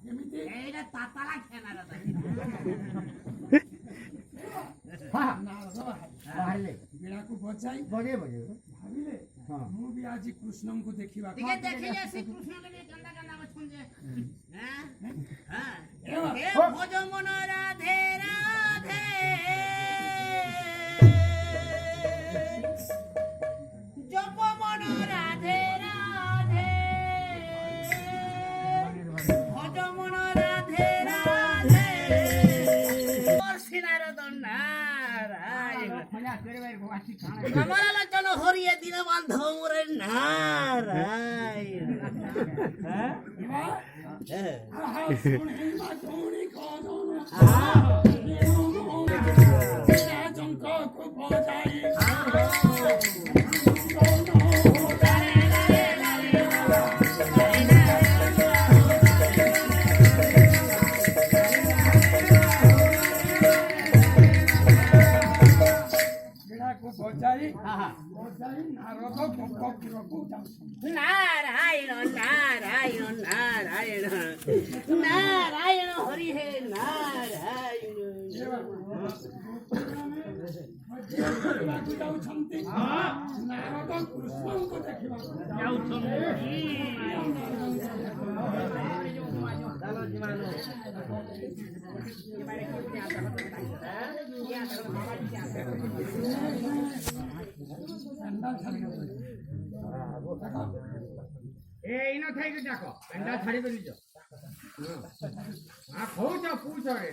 ଏମିତି ଏଇଟା ତାତାଲା ଖେନାର ବାହାରିଲେ ବିଣାକୁ ବଜାଇ ଭାବିଲେ ମୁଁ ବି ଆଜି କୃଷ୍ଣଙ୍କୁ ଦେଖିବା ଟିକେ ଦେଖିଲେ ସେ କୃଷ୍ଣকে ଟିକେ କାନ୍ଦା କାନ୍ଦା ଅଛନ୍ତି ଏ ଭଜ ମନ ରାଧେ ରାଧେ ଜପ ମନ ରାଧେ ରାଧେ ଭଜ ମନ ରାଧେ ରାଧେ সিনার নারায়ণ কমলা লোচন হরিয়ে দিন বান্ধব মোরে নারায়ণ নারায়ণ নারায়ণ নারায়ণ নারায়ণ হরি হে নারায়ণ ଯାଉଛନ୍ତି ନାରଦ କୃଷ୍ଣଙ୍କୁ ଦେଖିବାକୁ এই না থাকি দেখো পেন্ডা ছাড়িবে নিজ কৌছ পুছ রে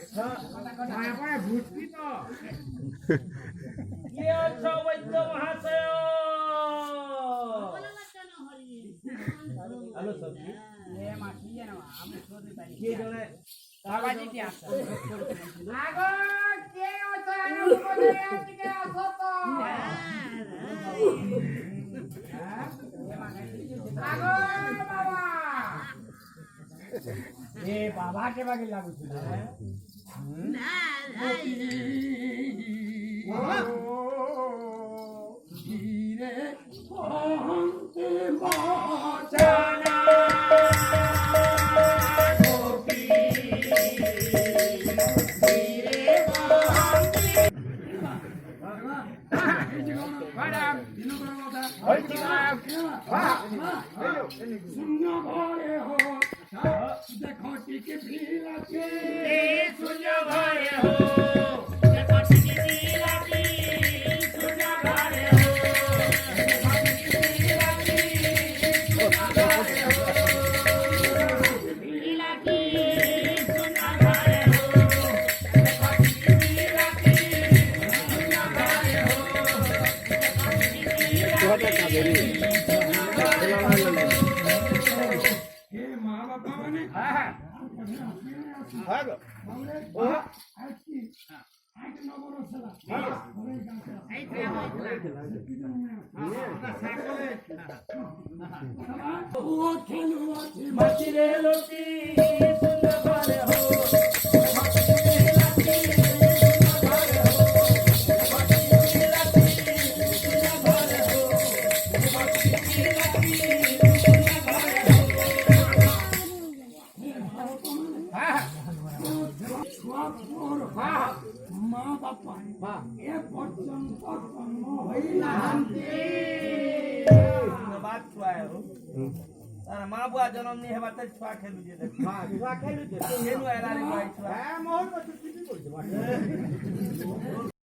আপনি বুঝবি তো কি অর্থ বৈদ্য মহাশয় হ্যালো সব এ মাছি জানো আমি শুনতে পারি কে জনে বাবাজি কি আসছে আগো কে অছ আনো বলে আজকে আসো তো আগো বাবা এ বাবা কে বাগে লাগুছে ধীরে অহন্তে বাঁচানা গোপী ধীরে অহন্তে ম্যাডাম শূন্য ঘরে হোক দেখো টিকে ভিড় আছে শূন্য ঘরে হো দেখো টিকে ভিড় আছে শূন্য ঘরে হো মা বাবা মানে মাছিরে লোটি শূন্য ঘরে হো মা বাপা এ পর্যন্ত জন্ম হইনাহান্তি বাদ ছুয়ায় তার মা বুয়া জন্ম নি হেবা তে ছুয়া খেলু যে দেখ হ্যাঁ ছুয়া খেলু যে খেলু এলারে ভাই ছুয়া হ্যাঁ মোহন কত কিছু কইছে